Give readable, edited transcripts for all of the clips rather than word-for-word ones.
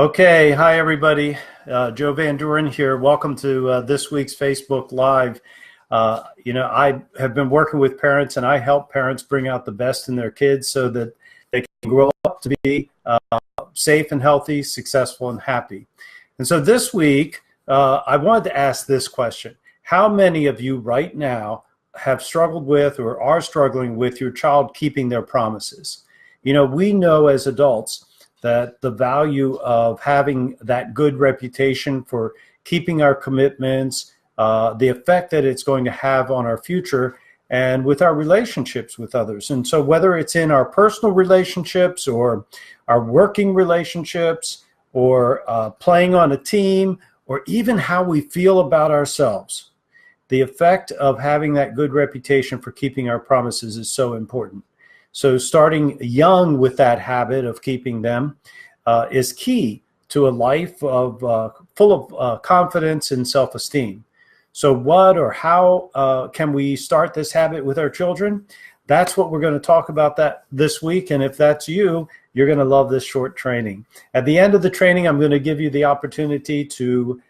Okay, hi everybody. Joe Van Duren here. Welcome to this week's Facebook Live. I have been working with parents, and I help parents bring out the best in their kids so that they can grow up to be safe and healthy, successful and happy. And so this week, I wanted to ask this question. How many of you right now have struggled with or are struggling with your child keeping their promises? We know as adults that the value of having that good reputation for keeping our commitments, the effect that it's going to have on our future and with our relationships with others. And so whether it's in our personal relationships or our working relationships or playing on a team or even how we feel about ourselves, the effect of having that good reputation for keeping our promises is so important. So starting young with that habit of keeping them is key to a life of full of confidence and self-esteem. So what or how can we start this habit with our children? That's what we're going to talk about that this week. And if that's you, you're going to love this short training. At the end of the training, I'm going to give you the opportunity to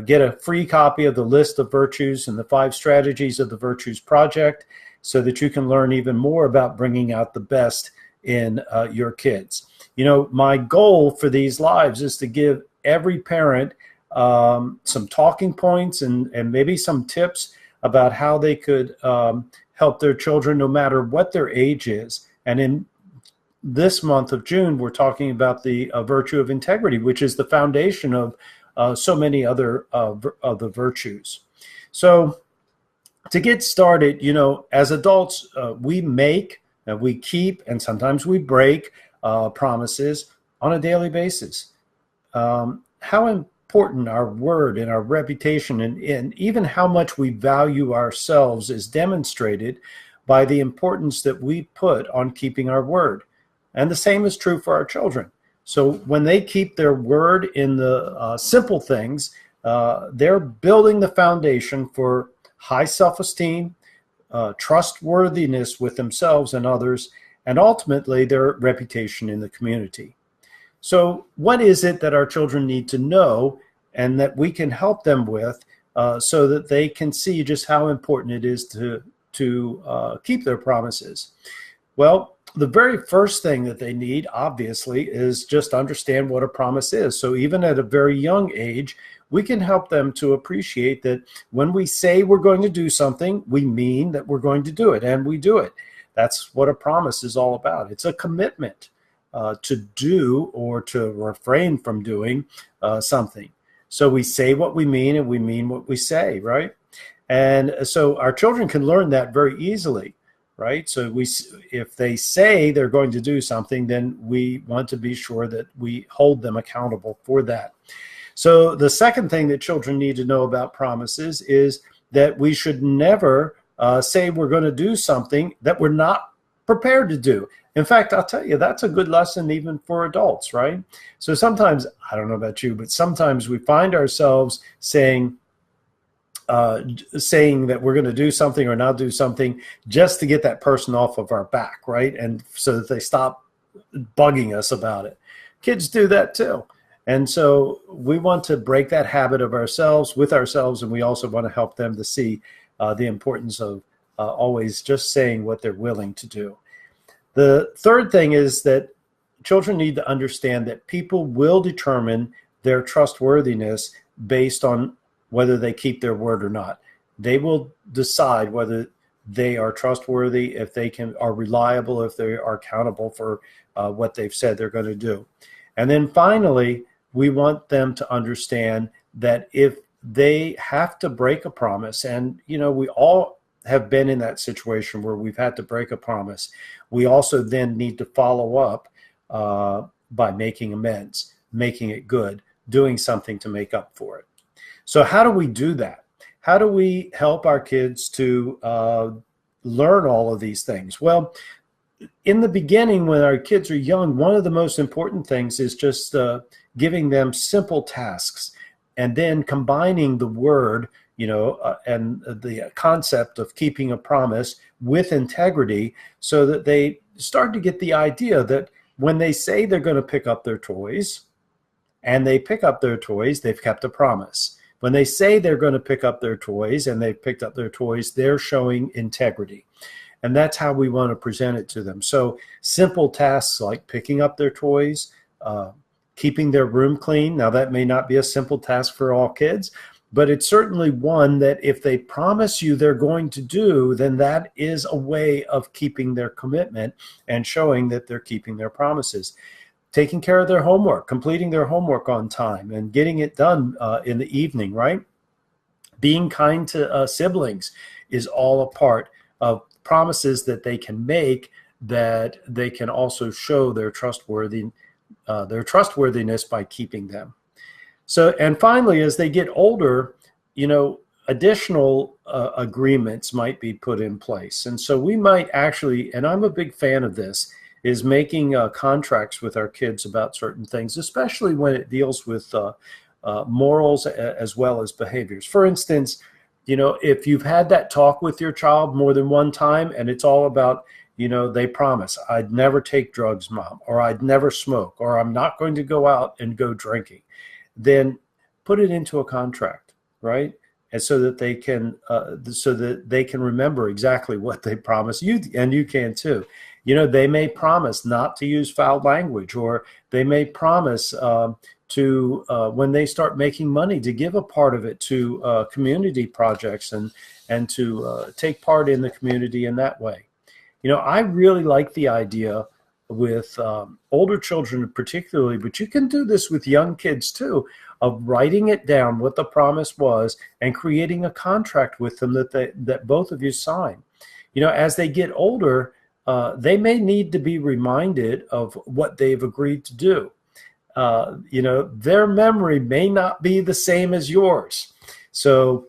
get a free copy of the list of virtues and the 5 strategies of the Virtues Project, so that you can learn even more about bringing out the best in your kids. My goal for these lives is to give every parent some talking points and maybe some tips about how they could help their children no matter what their age is. And in this month of June, we're talking about the virtue of integrity, which is the foundation of so many other of the virtues. So to get started, as adults, we make, we keep, and sometimes we break promises on a daily basis. How important our word and our reputation and even how much we value ourselves is demonstrated by the importance that we put on keeping our word. And the same is true for our children. So when they keep their word in the simple things, they're building the foundation for high self-esteem, trustworthiness with themselves and others, and ultimately their reputation in the community. So what is it that our children need to know and that we can help them with so that they can see just how important it is to keep their promises? Well, the very first thing that they need, obviously, is just understand what a promise is. So even at a very young age, we can help them to appreciate that when we say we're going to do something, we mean that we're going to do it, and we do it. That's what a promise is all about. It's a commitment to do or to refrain from doing something. So we say what we mean, and we mean what we say, right? And so our children can learn that very easily, right? So if they say they're going to do something, then we want to be sure that we hold them accountable for that. So the second thing that children need to know about promises is that we should never say we're going to do something that we're not prepared to do. In fact, I'll tell you, that's a good lesson even for adults, right? So sometimes, I don't know about you, but sometimes we find ourselves saying that we're going to do something or not do something just to get that person off of our back, right? And so that they stop bugging us about it. Kids do that too. And so we want to break that habit of ourselves with ourselves, and we also want to help them to see the importance of always just saying what they're willing to do. The third thing is that children need to understand that people will determine their trustworthiness based on whether they keep their word or not. They will decide whether they are trustworthy, if they are reliable, if they are accountable for what they've said they're going to do. And then finally, we want them to understand that if they have to break a promise, and we all have been in that situation where we've had to break a promise, we also then need to follow up by making amends, making it good, doing something to make up for it. So how do we do that? How do we help our kids to learn all of these things? Well, in the beginning, when our kids are young, one of the most important things is just giving them simple tasks and then combining the word, and the concept of keeping a promise with integrity so that they start to get the idea that when they say they're going to pick up their toys and they pick up their toys, they've kept a promise. When they say they're going to pick up their toys and they've picked up their toys, they're showing integrity. And that's how we want to present it to them. So simple tasks like picking up their toys, keeping their room clean. Now, that may not be a simple task for all kids, but it's certainly one that if they promise you they're going to do, then that is a way of keeping their commitment and showing that they're keeping their promises. Taking care of their homework, completing their homework on time and getting it done in the evening, right? Being kind to siblings is all a part of promises that they can make, that they can also show their trustworthiness by keeping them. So, and finally, as they get older, additional agreements might be put in place. And so we might actually, and I'm a big fan of this, is making contracts with our kids about certain things, especially when it deals with morals as well as behaviors. For instance, if you've had that talk with your child more than one time and it's all about, they promise, I'd never take drugs, Mom, or I'd never smoke, or I'm not going to go out and go drinking, then put it into a contract, right? And so that they can remember exactly what they promise you, and you can too. They may promise not to use foul language, or they may promise when they start making money, to give a part of it to community projects and to take part in the community in that way. I really like the idea with older children particularly, but you can do this with young kids too, of writing it down what the promise was and creating a contract with them that both of you sign. As they get older, they may need to be reminded of what they've agreed to do. Their memory may not be the same as yours. So,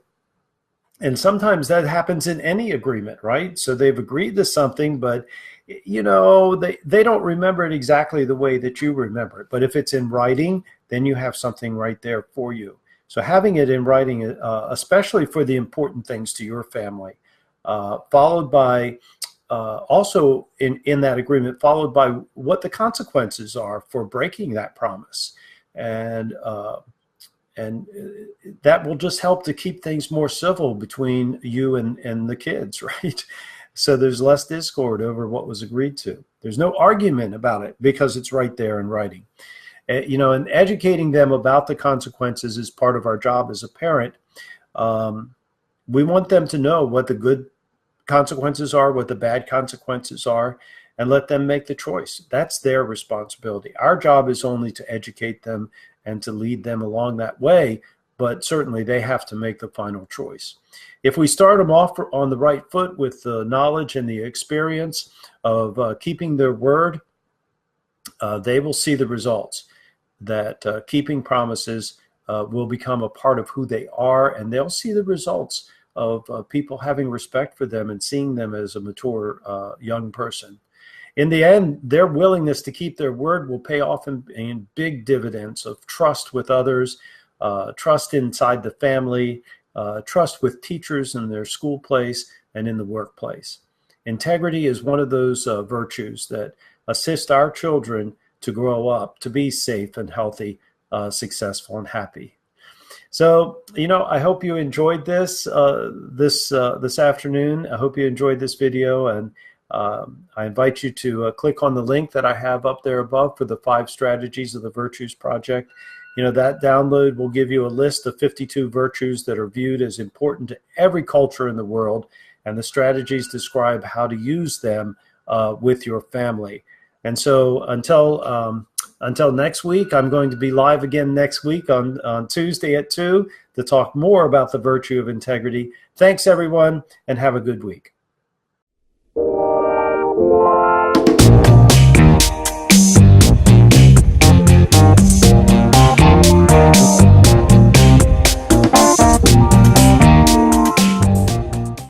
and sometimes that happens in any agreement, right? So they've agreed to something, but they don't remember it exactly the way that you remember it. But if it's in writing, then you have something right there for you. So having it in writing, especially for the important things to your family, followed by also in that agreement, followed by what the consequences are for breaking that promise. And that will just help to keep things more civil between you and the kids, right? So there's less discord over what was agreed to. There's no argument about it because it's right there in writing. And educating them about the consequences is part of our job as a parent. We want them to know what the good consequences are, what the bad consequences are, and let them make the choice. That's their responsibility. Our job is only to educate them and to lead them along that way, but certainly they have to make the final choice. If we start them off on the right foot with the knowledge and the experience of keeping their word, they will see the results, that keeping promises will become a part of who they are, and they'll see the results of people having respect for them and seeing them as a mature young person. In the end, their willingness to keep their word will pay off in big dividends of trust with others, trust inside the family, trust with teachers in their school place and in the workplace. Integrity is one of those virtues that assist our children to grow up, to be safe and healthy, successful and happy. So, I hope you enjoyed this afternoon. I hope you enjoyed this video, and I invite you to click on the link that I have up there above for the 5 strategies of the Virtues Project. That download will give you a list of 52 virtues that are viewed as important to every culture in the world, and the strategies describe how to use them with your family. And so until next week, I'm going to be live again next week on Tuesday at 2 to talk more about the virtue of integrity. Thanks, everyone, and have a good week.